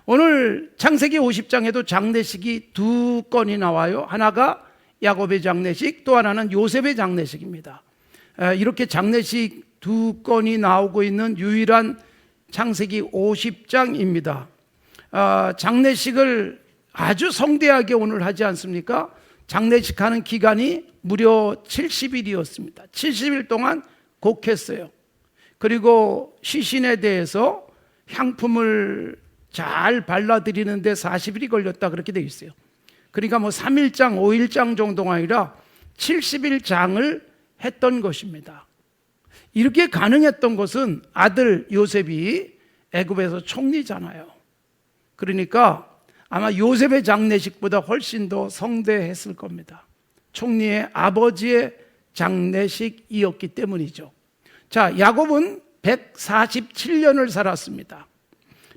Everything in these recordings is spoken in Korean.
오늘 창세기 50장에도 장례식이 두 건이 나와요. 하나가 야곱의 장례식, 또 하나는 요셉의 장례식입니다. 이렇게 장례식 두 건이 나오고 있는 유일한 창세기 50장입니다. 장례식을 아주 성대하게 오늘 하지 않습니까? 장례식하는 기간이 무려 70일이었습니다. 70일 동안 곡했어요. 그리고 시신에 대해서 향품을 잘 발라드리는데 40일이 걸렸다 그렇게 되어 있어요. 그러니까 3일장, 5일장 정도가 아니라 70일장을 했던 것입니다. 이렇게 가능했던 것은 아들 요셉이 애굽에서 총리잖아요. 그러니까 아마 요셉의 장례식보다 훨씬 더 성대했을 겁니다. 총리의 아버지의 장례식이었기 때문이죠. 자, 야곱은 147년을 살았습니다.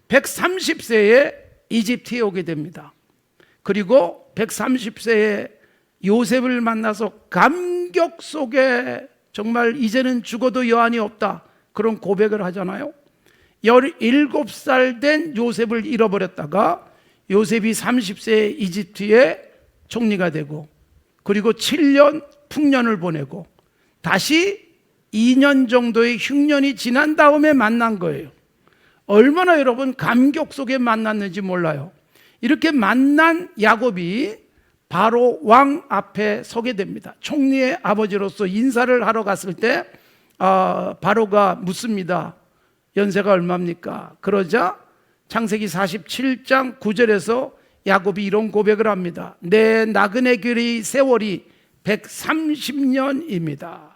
130세에 이집트에 오게 됩니다. 그리고 130세에 요셉을 만나서 감격 속에 정말 이제는 죽어도 여한이 없다 그런 고백을 하잖아요. 17살 된 요셉을 잃어버렸다가 요셉이 30세에 이집트의 총리가 되고, 그리고 7년 풍년을 보내고 다시 2년 정도의 흉년이 지난 다음에 만난 거예요. 얼마나 여러분 감격 속에 만났는지 몰라요. 이렇게 만난 야곱이 바로 왕 앞에 서게 됩니다. 총리의 아버지로서 인사를 하러 갔을 때 바로가 묻습니다. 연세가 얼마입니까? 그러자 창세기 47장 9절에서 야곱이 이런 고백을 합니다. 내 나그네 길의 세월이 130년입니다.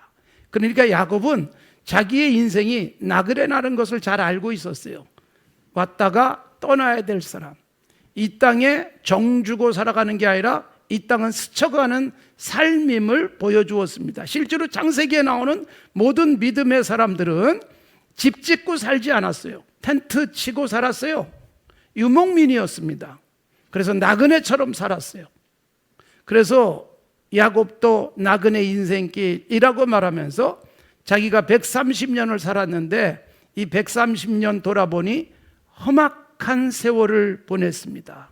그러니까 야곱은 자기의 인생이 나그네라는 것을 잘 알고 있었어요. 왔다가 떠나야 될 사람, 이 땅에 정주고 살아가는 게 아니라 이 땅은 스쳐가는 삶임을 보여주었습니다. 실제로 창세기에 나오는 모든 믿음의 사람들은 집 짓고 살지 않았어요. 텐트 치고 살았어요. 유목민이었습니다. 그래서 나그네처럼 살았어요. 그래서 야곱도 나그네 인생길이라고 말하면서 자기가 130년을 살았는데 이 130년 돌아보니 험악한 세월을 보냈습니다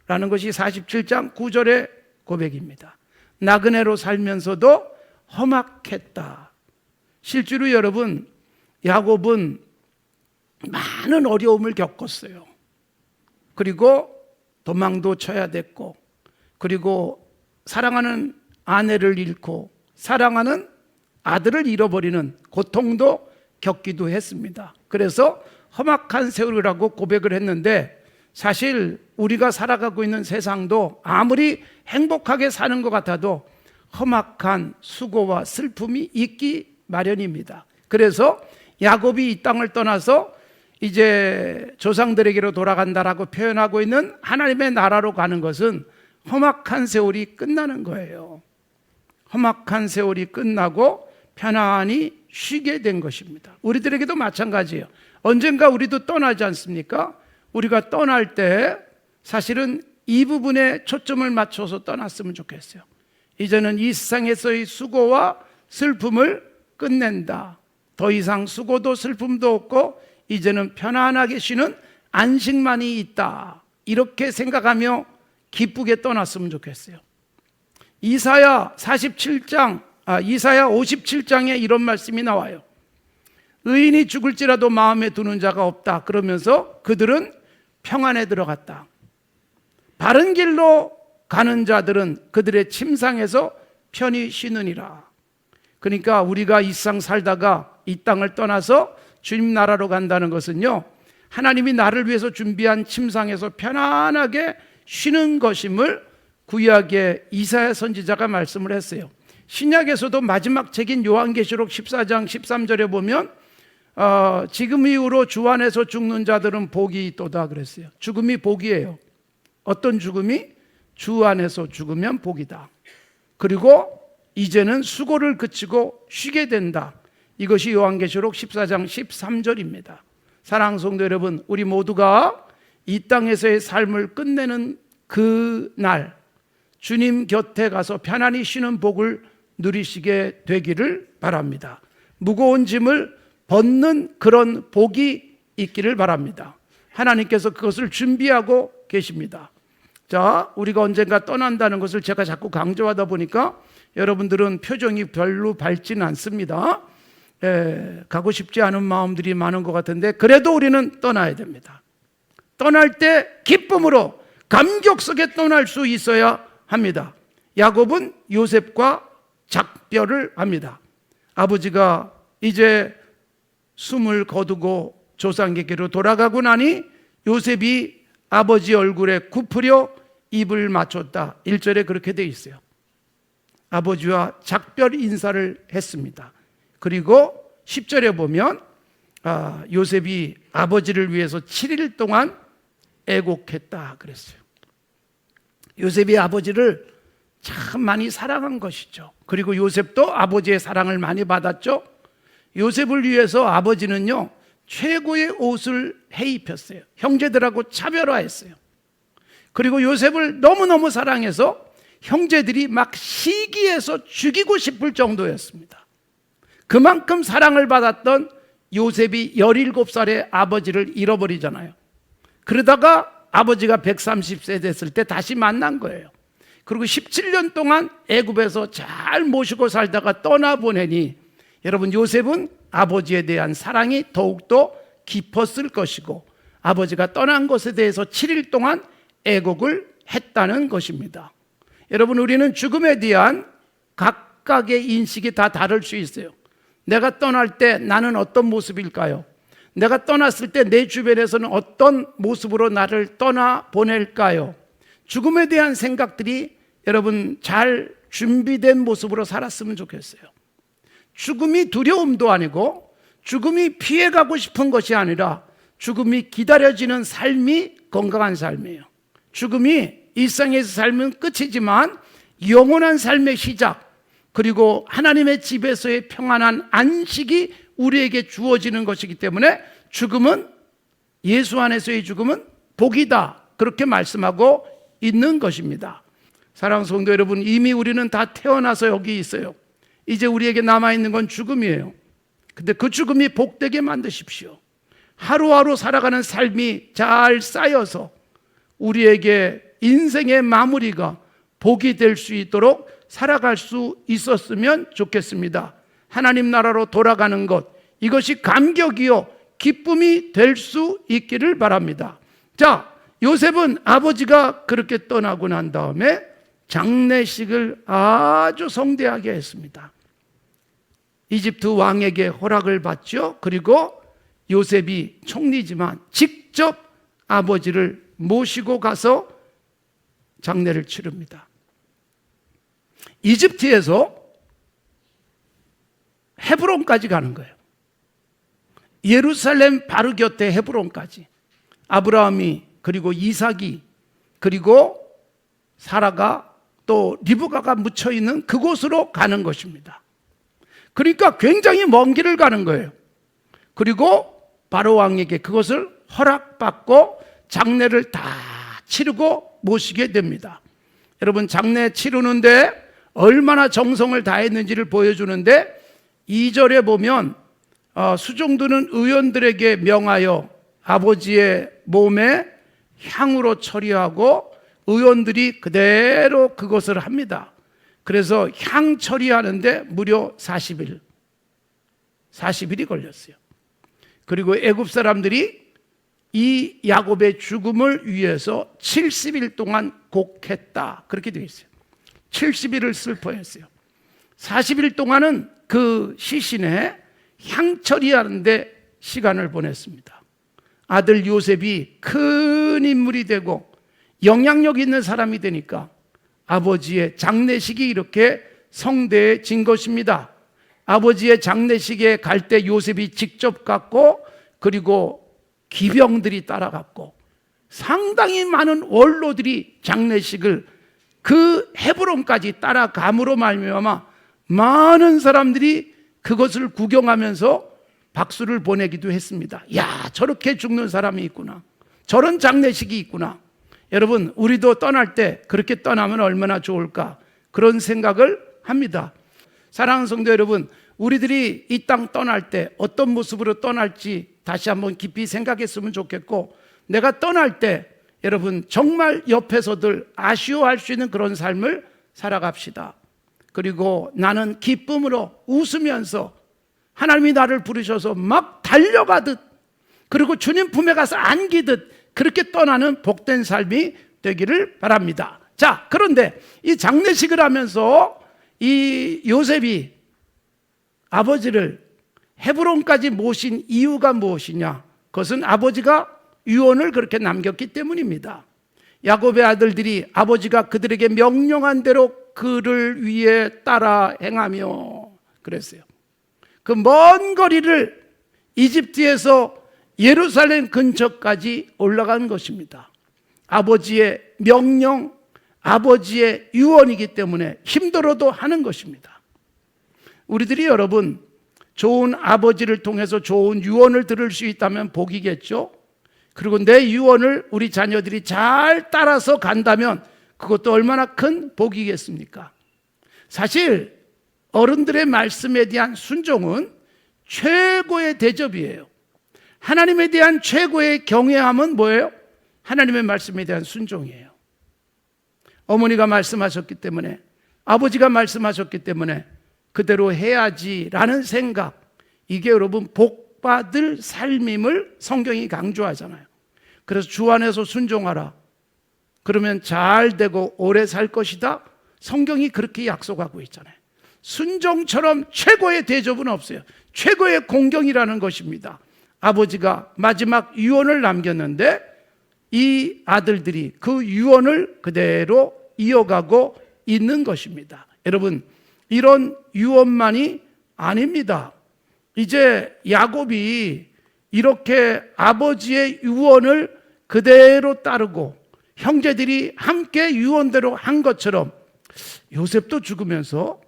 라는 것이 47장 9절의 고백입니다. 나그네로 살면서도 험악했다. 실제로 여러분, 야곱은 많은 어려움을 겪었어요. 그리고 도망도 쳐야 됐고, 그리고 사랑하는 아내를 잃고 사랑하는 아들을 잃어버리는 고통도 겪기도 했습니다. 그래서 험악한 세월이라고 고백을 했는데, 사실 우리가 살아가고 있는 세상도 아무리 행복하게 사는 것 같아도 험악한 수고와 슬픔이 있기 마련입니다. 그래서 야곱이 이 땅을 떠나서 이제 조상들에게로 돌아간다라고 표현하고 있는 하나님의 나라로 가는 것은 험악한 세월이 끝나는 거예요. 험악한 세월이 끝나고 편안히 쉬게 된 것입니다. 우리들에게도 마찬가지예요. 언젠가 우리도 떠나지 않습니까? 우리가 떠날 때 사실은 이 부분에 초점을 맞춰서 떠났으면 좋겠어요. 이제는 이 세상에서의 수고와 슬픔을 끝낸다. 더 이상 수고도 슬픔도 없고 이제는 편안하게 쉬는 안식만이 있다. 이렇게 생각하며 기쁘게 떠났으면 좋겠어요. 이사야 57장에 이런 말씀이 나와요. 의인이 죽을지라도 마음에 두는 자가 없다. 그러면서 그들은 평안에 들어갔다. 바른 길로 가는 자들은 그들의 침상에서 편히 쉬느니라. 그러니까 우리가 이 세상 살다가 이 땅을 떠나서 주님 나라로 간다는 것은요, 하나님이 나를 위해서 준비한 침상에서 편안하게 쉬는 것임을 구약의 이사야 선지자가 말씀을 했어요. 신약에서도 마지막 책인 요한계시록 14장 13절에 보면 지금 이후로 주 안에서 죽는 자들은 복이 있도다 그랬어요. 죽음이 복이에요. 어떤 죽음이? 주 안에서 죽으면 복이다. 그리고 이제는 수고를 그치고 쉬게 된다. 이것이 요한계시록 14장 13절입니다. 사랑하는 성도 여러분, 우리 모두가 이 땅에서의 삶을 끝내는 그 날 주님 곁에 가서 편안히 쉬는 복을 누리시게 되기를 바랍니다. 무거운 짐을 벗는 그런 복이 있기를 바랍니다. 하나님께서 그것을 준비하고 계십니다. 자, 우리가 언젠가 떠난다는 것을 제가 자꾸 강조하다 보니까 여러분들은 표정이 별로 밝지는 않습니다. 가고 싶지 않은 마음들이 많은 것 같은데, 그래도 우리는 떠나야 됩니다. 떠날 때 기쁨으로 감격 속에 떠날 수 있어야 합니다. 야곱은 요셉과 작별을 합니다. 아버지가 이제 숨을 거두고 조상에게로 돌아가고 나니 요셉이 아버지 얼굴에 굽으려 입을 맞췄다. 1절에 그렇게 돼 있어요. 아버지와 작별 인사를 했습니다. 그리고 10절에 보면 요셉이 아버지를 위해서 7일 동안 애곡했다 그랬어요. 요셉이 아버지를 참 많이 사랑한 것이죠. 그리고 요셉도 아버지의 사랑을 많이 받았죠. 요셉을 위해서 아버지는요, 최고의 옷을 해 입혔어요. 형제들하고 차별화했어요. 그리고 요셉을 너무너무 사랑해서 형제들이 막 시기해서 죽이고 싶을 정도였습니다. 그만큼 사랑을 받았던 요셉이 17살에 아버지를 잃어버리잖아요. 그러다가 아버지가 130세 됐을 때 다시 만난 거예요. 그리고 17년 동안 애굽에서 잘 모시고 살다가 떠나보내니 여러분, 요셉은 아버지에 대한 사랑이 더욱더 깊었을 것이고 아버지가 떠난 것에 대해서 7일 동안 애곡을 했다는 것입니다. 여러분, 우리는 죽음에 대한 각각의 인식이 다 다를 수 있어요. 내가 떠날 때 나는 어떤 모습일까요? 내가 떠났을 때 내 주변에서는 어떤 모습으로 나를 떠나보낼까요? 죽음에 대한 생각들이 여러분 잘 준비된 모습으로 살았으면 좋겠어요. 죽음이 두려움도 아니고 죽음이 피해가고 싶은 것이 아니라 죽음이 기다려지는 삶이 건강한 삶이에요. 죽음이 일상에서 살면 끝이지만 영원한 삶의 시작, 그리고 하나님의 집에서의 평안한 안식이 우리에게 주어지는 것이기 때문에 죽음은, 예수 안에서의 죽음은 복이다, 그렇게 말씀하고 있는 것입니다. 사랑하는 성도 여러분, 이미 우리는 다 태어나서 여기 있어요. 이제 우리에게 남아있는 건 죽음이에요. 근데 그 죽음이 복되게 만드십시오. 하루하루 살아가는 삶이 잘 쌓여서 우리에게 인생의 마무리가 복이 될 수 있도록 살아갈 수 있었으면 좋겠습니다. 하나님 나라로 돌아가는 것, 이것이 감격이요 기쁨이 될 수 있기를 바랍니다. 자, 요셉은 아버지가 그렇게 떠나고 난 다음에 장례식을 아주 성대하게 했습니다. 이집트 왕에게 허락을 받죠. 그리고 요셉이 총리지만 직접 아버지를 모시고 가서 장례를 치릅니다. 이집트에서 헤브론까지 가는 거예요. 예루살렘 바로 곁에 헤브론까지. 아브라함이, 그리고 이삭이, 그리고 사라가, 또 리브가가 묻혀 있는 그곳으로 가는 것입니다. 그러니까 굉장히 먼 길을 가는 거예요. 그리고 바로 왕에게 그것을 허락받고 장례를 다 치르고 모시게 됩니다. 여러분, 장례 치르는데 얼마나 정성을 다했는지를 보여주는데 2절에 보면 수종드는 의원들에게 명하여 아버지의 몸에 향으로 처리하고 의원들이 그대로 그것을 합니다. 그래서 향 처리하는데 무려 40일이 걸렸어요. 그리고 애굽 사람들이 이 야곱의 죽음을 위해서 70일 동안 곡했다, 그렇게 되어 있어요. 70일을 슬퍼했어요. 40일 동안은 그 시신에 향 처리하는데 시간을 보냈습니다. 아들 요셉이 큰 인물이 되고 영향력 있는 사람이 되니까 아버지의 장례식이 이렇게 성대해진 것입니다. 아버지의 장례식에 갈 때 요셉이 직접 갔고, 그리고 기병들이 따라갔고, 상당히 많은 원로들이 장례식을 그 헤브론까지 따라감으로 말미암아 많은 사람들이 그것을 구경하면서 박수를 보내기도 했습니다. 야, 저렇게 죽는 사람이 있구나, 저런 장례식이 있구나. 여러분, 우리도 떠날 때 그렇게 떠나면 얼마나 좋을까, 그런 생각을 합니다. 사랑하는 성도 여러분, 우리들이 이 땅 떠날 때 어떤 모습으로 떠날지 다시 한번 깊이 생각했으면 좋겠고, 내가 떠날 때 여러분 정말 옆에서들 아쉬워할 수 있는 그런 삶을 살아갑시다. 그리고 나는 기쁨으로 웃으면서 하나님이 나를 부르셔서 막 달려가듯, 그리고 주님 품에 가서 안기듯 그렇게 떠나는 복된 삶이 되기를 바랍니다. 자, 그런데 이 장례식을 하면서 이 요셉이 아버지를 헤브론까지 모신 이유가 무엇이냐? 그것은 아버지가 유언을 그렇게 남겼기 때문입니다. 야곱의 아들들이 아버지가 그들에게 명령한 대로 그를 위해 따라 행하며 그랬어요. 그 먼 거리를 이집트에서 예루살렘 근처까지 올라간 것입니다. 아버지의 명령, 아버지의 유언이기 때문에 힘들어도 하는 것입니다. 우리들이 여러분 좋은 아버지를 통해서 좋은 유언을 들을 수 있다면 복이겠죠. 그리고 내 유언을 우리 자녀들이 잘 따라서 간다면 그것도 얼마나 큰 복이겠습니까? 사실 어른들의 말씀에 대한 순종은 최고의 대접이에요. 하나님에 대한 최고의 경외함은 뭐예요? 하나님의 말씀에 대한 순종이에요. 어머니가 말씀하셨기 때문에, 아버지가 말씀하셨기 때문에 그대로 해야지라는 생각, 이게 여러분 복받을 삶임을 성경이 강조하잖아요. 그래서 주 안에서 순종하라. 그러면 잘 되고 오래 살 것이다. 성경이 그렇게 약속하고 있잖아요. 순종처럼 최고의 대접은 없어요. 최고의 공경이라는 것입니다. 아버지가 마지막 유언을 남겼는데 이 아들들이 그 유언을 그대로 이어가고 있는 것입니다. 여러분, 이런 유언만이 아닙니다. 이제 야곱이 이렇게 아버지의 유언을 그대로 따르고 형제들이 함께 유언대로 한 것처럼 요셉도 죽으면서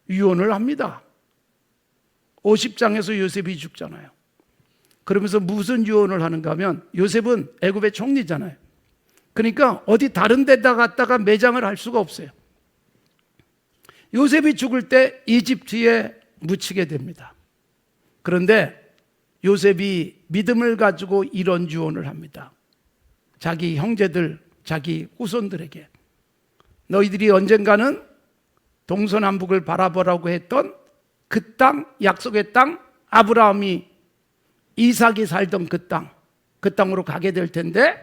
유언을 합니다. 50장에서 요셉이 죽잖아요. 그러면서 무슨 유언을 하는가 하면, 요셉은 애굽의 총리잖아요. 그러니까 어디 다른 데다 갔다가 매장을 할 수가 없어요. 요셉이 죽을 때 이집트에 묻히게 됩니다. 그런데 요셉이 믿음을 가지고 이런 유언을 합니다. 자기 형제들, 자기 후손들에게, 너희들이 언젠가는 동서남북을 바라보라고 했던 그 땅, 약속의 땅, 아브라함이, 이삭이 살던 그 땅으로 가게 될 텐데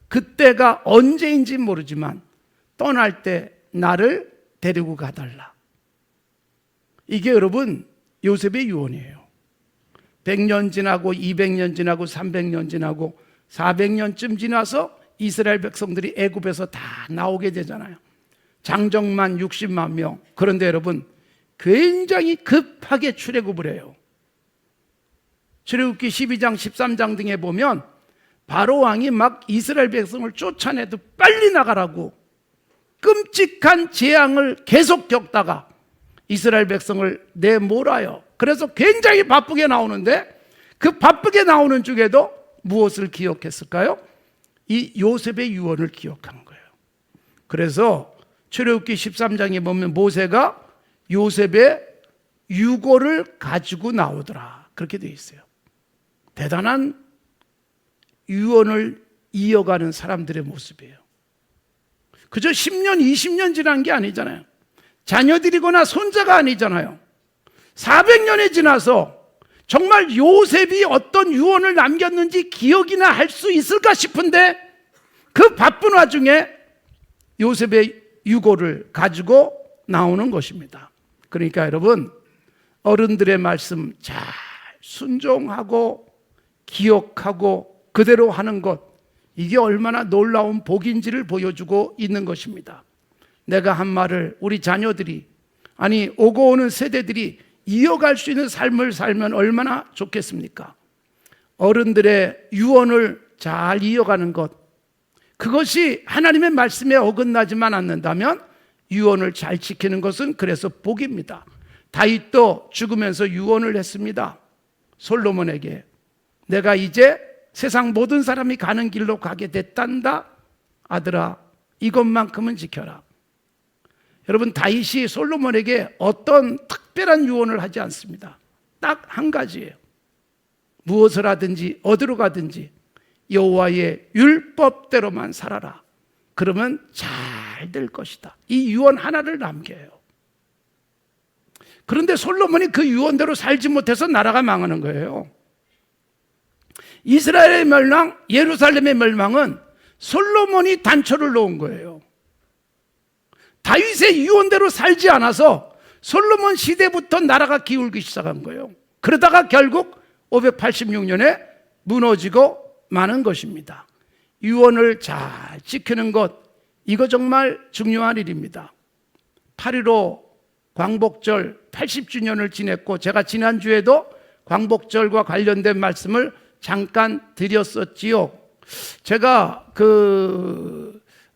그때가 언제인지 모르지만 떠날 때 나를 데리고 가달라. 이게 여러분 요셉의 유언이에요. 100년 지나고 200년 지나고 300년 지나고 400년쯤 지나서 이스라엘 백성들이 애굽에서 다 나오게 되잖아요. 장정만 60만 명. 그런데 여러분 굉장히 급하게 출애굽을 해요. 출애굽기 12장 13장 등에 보면 바로 왕이 막 이스라엘 백성을 쫓아내도 빨리 나가라고 끔찍한 재앙을 계속 겪다가 이스라엘 백성을 내몰아요. 그래서 굉장히 바쁘게 나오는데 그 바쁘게 나오는 중에도 무엇을 기억했을까요? 이 요셉의 유언을 기억한 거예요. 그래서 출애굽기 13장에 보면 모세가 요셉의 유고를 가지고 나오더라. 그렇게 되어 있어요. 대단한 유언을 이어가는 사람들의 모습이에요. 그저 10년, 20년 지난 게 아니잖아요. 자녀들이거나 손자가 아니잖아요. 400년이 지나서 정말 요셉이 어떤 유언을 남겼는지 기억이나 할 수 있을까 싶은데 그 바쁜 와중에 요셉의 유고를 가지고 나오는 것입니다. 그러니까 여러분, 어른들의 말씀 잘 순종하고 기억하고 그대로 하는 것, 이게 얼마나 놀라운 복인지를 보여주고 있는 것입니다. 내가 한 말을 우리 자녀들이, 아니 오고 오는 세대들이 이어갈 수 있는 삶을 살면 얼마나 좋겠습니까? 어른들의 유언을 잘 이어가는 것, 그것이 하나님의 말씀에 어긋나지만 않는다면 유언을 잘 지키는 것은 그래서 복입니다. 다윗도 죽으면서 유언을 했습니다. 솔로몬에게, 내가 이제 세상 모든 사람이 가는 길로 가게 됐단다. 아들아, 이것만큼은 지켜라. 여러분, 다윗이 솔로몬에게 어떤 특별한 유언을 하지 않습니다. 딱 한 가지예요. 무엇을 하든지 어디로 가든지 여호와의 율법대로만 살아라. 그러면 잘 될 것이다. 이 유언 하나를 남겨요. 그런데 솔로몬이 그 유언대로 살지 못해서 나라가 망하는 거예요. 이스라엘의 멸망, 예루살렘의 멸망은 솔로몬이 단초를 놓은 거예요. 다윗의 유언대로 살지 않아서 솔로몬 시대부터 나라가 기울기 시작한 거예요. 그러다가 결국 586년에 무너지고 마는 것입니다. 유언을 잘 지키는 것, 이거 정말 중요한 일입니다. 8.15 광복절 80주년을 지냈고, 제가 지난주에도 광복절과 관련된 말씀을 잠깐 드렸었지요. 제가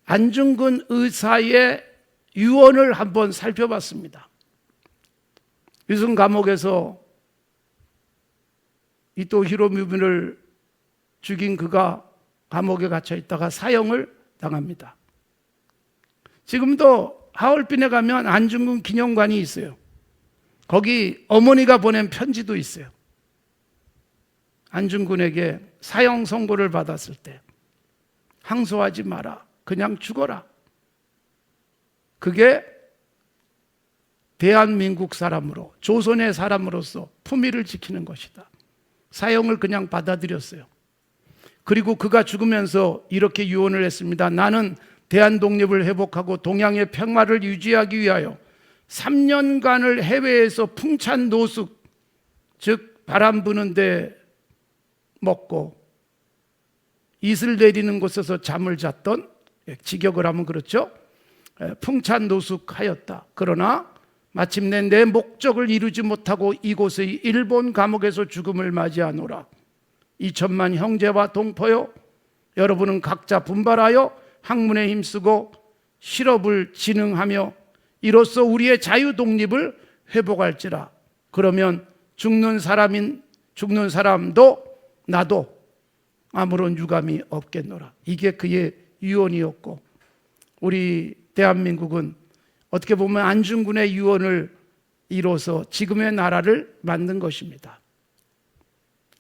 안중근 의사의 유언을 한번 살펴봤습니다. 유승 감옥에서 이토 히로부미를 죽인 그가 감옥에 갇혀 있다가 사형을 당합니다. 지금도 하얼빈에 가면 안중근 기념관이 있어요. 거기 어머니가 보낸 편지도 있어요. 안중근에게 사형 선고를 받았을 때 항소하지 마라, 그냥 죽어라. 그게 대한민국 사람으로, 조선의 사람으로서 품위를 지키는 것이다. 사형을 그냥 받아들였어요. 그리고 그가 죽으면서 이렇게 유언을 했습니다. 나는 대한 독립을 회복하고 동양의 평화를 유지하기 위하여 3년간을 해외에서 풍찬 노숙, 즉 바람 부는데 먹고 이슬 내리는 곳에서 잠을 잤던, 직역을 하면 그렇죠, 풍찬 노숙하였다. 그러나 마침내 내 목적을 이루지 못하고 이곳의 일본 감옥에서 죽음을 맞이하노라. 2천만 형제와 동포요, 여러분은 각자 분발하여 학문에 힘쓰고 실업을 진흥하며 이로써 우리의 자유 독립을 회복할지라. 그러면 죽는 사람도 나도 아무런 유감이 없겠노라. 이게 그의 유언이었고, 우리 대한민국은 어떻게 보면 안중근의 유언을 이뤄서 지금의 나라를 만든 것입니다.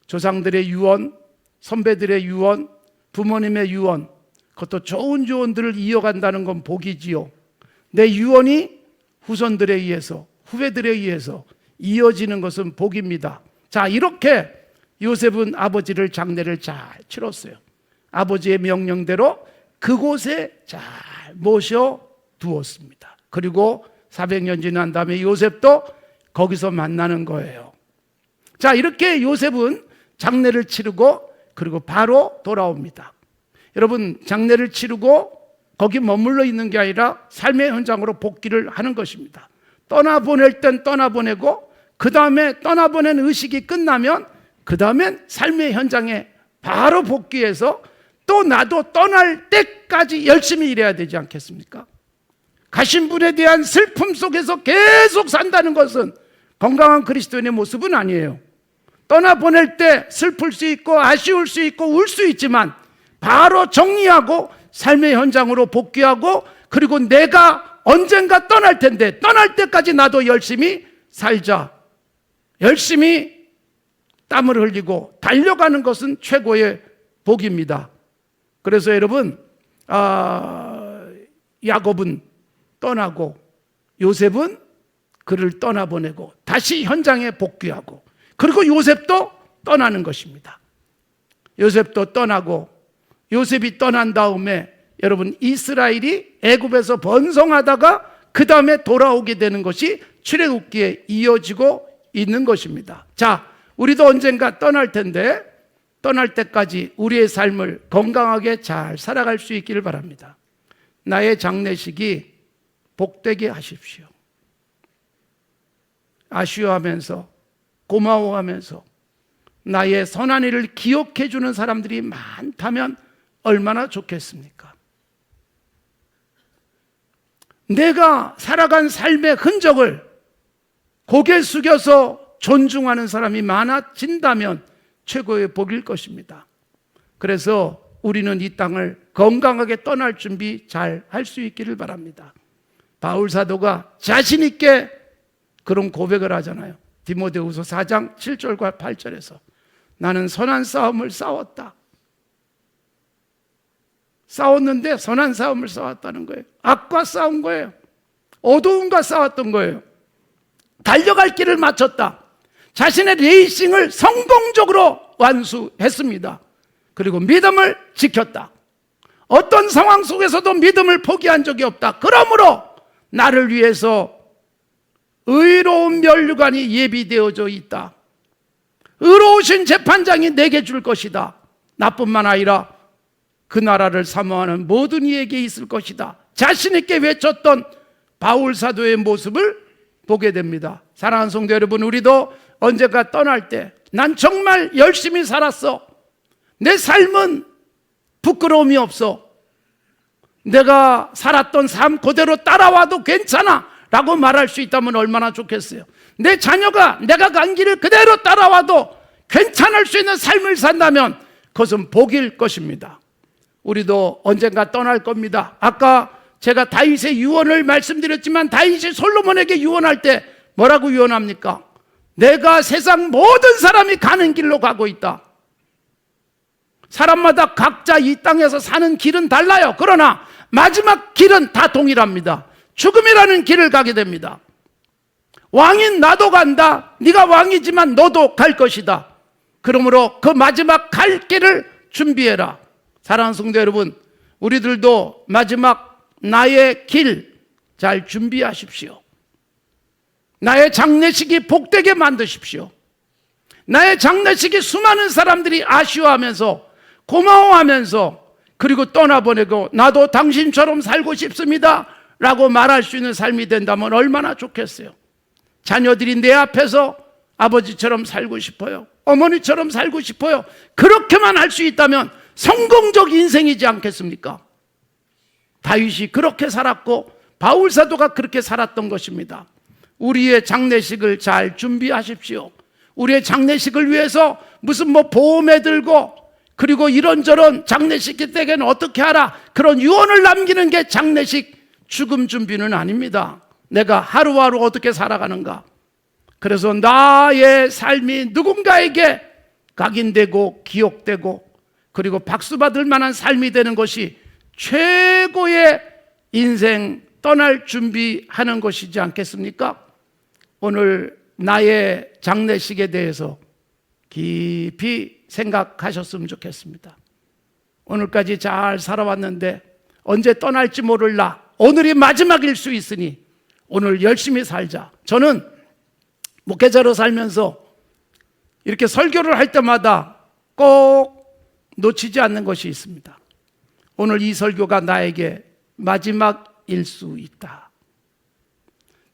조상들의 유언, 선배들의 유언, 부모님의 유언, 그것도 좋은 유언들을 이어간다는 건 복이지요. 내 유언이 후손들에 의해서, 후배들에 의해서 이어지는 것은 복입니다. 자, 이렇게 요셉은 아버지를 장례를 잘 치렀어요. 아버지의 명령대로 그곳에 잘 모셔두었습니다. 그리고 400년 지난 다음에 요셉도 거기서 만나는 거예요. 자, 이렇게 요셉은 장례를 치르고 그리고 바로 돌아옵니다. 여러분, 장례를 치르고 거기 머물러 있는 게 아니라 삶의 현장으로 복귀를 하는 것입니다. 떠나보낼 땐 떠나보내고, 그 다음에 떠나보낸 의식이 끝나면 그 다음엔 삶의 현장에 바로 복귀해서 또 나도 떠날 때까지 열심히 일해야 되지 않겠습니까? 가신 분에 대한 슬픔 속에서 계속 산다는 것은 건강한 그리스도인의 모습은 아니에요. 떠나보낼 때 슬플 수 있고 아쉬울 수 있고 울 수 있지만 바로 정리하고 삶의 현장으로 복귀하고, 그리고 내가 언젠가 떠날 텐데 떠날 때까지 나도 열심히 살자. 열심히 땀을 흘리고 달려가는 것은 최고의 복입니다. 그래서 여러분, 야곱은 떠나고 요셉은 그를 떠나보내고 다시 현장에 복귀하고, 그리고 요셉도 떠나는 것입니다. 요셉도 떠나고, 요셉이 떠난 다음에 여러분, 이스라엘이 애굽에서 번성하다가 그 다음에 돌아오게 되는 것이 출애굽기에 이어지고 있는 것입니다. 자, 우리도 언젠가 떠날 텐데 떠날 때까지 우리의 삶을 건강하게 잘 살아갈 수 있기를 바랍니다. 나의 장례식이 복되게 하십시오. 아쉬워하면서 고마워하면서 나의 선한 일을 기억해 주는 사람들이 많다면 얼마나 좋겠습니까? 내가 살아간 삶의 흔적을 고개 숙여서 존중하는 사람이 많아진다면 최고의 복일 것입니다. 그래서 우리는 이 땅을 건강하게 떠날 준비 잘 할 수 있기를 바랍니다. 바울 사도가 자신 있게 그런 고백을 하잖아요. 디모데후서 4장 7절과 8절에서 나는 선한 싸움을 싸웠다. 싸웠는데 선한 싸움을 싸웠다는 거예요. 악과 싸운 거예요. 어두움과 싸웠던 거예요. 달려갈 길을 마쳤다. 자신의 레이싱을 성공적으로 완수했습니다. 그리고 믿음을 지켰다. 어떤 상황 속에서도 믿음을 포기한 적이 없다. 그러므로 나를 위해서 의로운 면류관이 예비되어져 있다. 의로우신 재판장이 내게 줄 것이다. 나뿐만 아니라 그 나라를 사모하는 모든 이에게 있을 것이다. 자신 있게 외쳤던 바울 사도의 모습을 보게 됩니다. 사랑하는 성도 여러분, 우리도 언젠가 떠날 때 난 정말 열심히 살았어. 내 삶은 부끄러움이 없어. 내가 살았던 삶 그대로 따라와도 괜찮아 라고 말할 수 있다면 얼마나 좋겠어요. 내 자녀가 내가 간 길을 그대로 따라와도 괜찮을 수 있는 삶을 산다면 그것은 복일 것입니다. 우리도 언젠가 떠날 겁니다. 아까 제가 다윗의 유언을 말씀드렸지만 다윗이 솔로몬에게 유언할 때 뭐라고 유언합니까? 내가 세상 모든 사람이 가는 길로 가고 있다. 사람마다 각자 이 땅에서 사는 길은 달라요. 그러나 마지막 길은 다 동일합니다. 죽음이라는 길을 가게 됩니다. 왕인 나도 간다. 네가 왕이지만 너도 갈 것이다. 그러므로 그 마지막 갈 길을 준비해라. 사랑하는 성도 여러분, 우리들도 마지막 나의 길 잘 준비하십시오. 나의 장례식이 복되게 만드십시오. 나의 장례식이 수많은 사람들이 아쉬워하면서 고마워하면서 그리고 떠나보내고 나도 당신처럼 살고 싶습니다 라고 말할 수 있는 삶이 된다면 얼마나 좋겠어요. 자녀들이 내 앞에서 아버지처럼 살고 싶어요. 어머니처럼 살고 싶어요. 그렇게만 할 수 있다면 성공적 인생이지 않겠습니까? 다윗이 그렇게 살았고 바울 사도가 그렇게 살았던 것입니다. 우리의 장례식을 잘 준비하십시오. 우리의 장례식을 위해서 무슨 보험에 들고 그리고 이런저런 장례식 때에는 어떻게 하라 그런 유언을 남기는 게 장례식 죽음 준비는 아닙니다. 내가 하루하루 어떻게 살아가는가. 그래서 나의 삶이 누군가에게 각인되고 기억되고 그리고 박수받을 만한 삶이 되는 것이 최고의 인생 떠날 준비하는 것이지 않겠습니까? 오늘 나의 장례식에 대해서 깊이 생각하셨으면 좋겠습니다. 오늘까지 잘 살아왔는데 언제 떠날지 모를라. 오늘이 마지막일 수 있으니 오늘 열심히 살자. 저는 목회자로 살면서 이렇게 설교를 할 때마다 꼭 놓치지 않는 것이 있습니다. 오늘 이 설교가 나에게 마지막일 수 있다.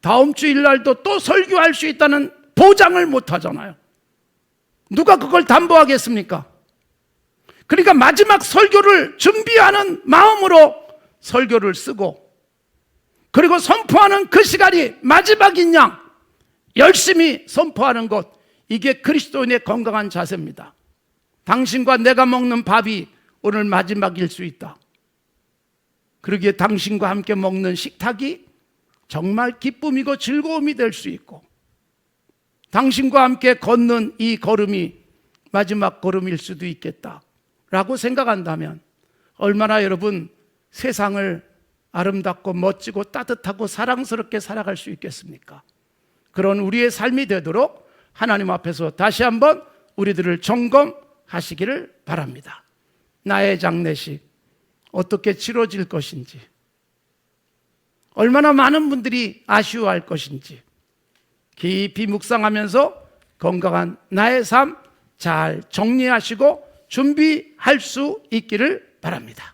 다음 주일날도 또 설교할 수 있다는 보장을 못 하잖아요. 누가 그걸 담보하겠습니까? 그러니까 마지막 설교를 준비하는 마음으로 설교를 쓰고 그리고 선포하는 그 시간이 마지막인 양 열심히 선포하는 것, 이게 그리스도인의 건강한 자세입니다. 당신과 내가 먹는 밥이 오늘 마지막일 수 있다. 그러기에 당신과 함께 먹는 식탁이 정말 기쁨이고 즐거움이 될 수 있고 당신과 함께 걷는 이 걸음이 마지막 걸음일 수도 있겠다라고 생각한다면 얼마나 여러분 세상을 아름답고 멋지고 따뜻하고 사랑스럽게 살아갈 수 있겠습니까? 그런 우리의 삶이 되도록 하나님 앞에서 다시 한번 우리들을 점검하시기를 바랍니다. 나의 장례식 어떻게 치러질 것인지, 얼마나 많은 분들이 아쉬워할 것인지 깊이 묵상하면서 건강한 나의 삶 잘 정리하시고 준비할 수 있기를 바랍니다.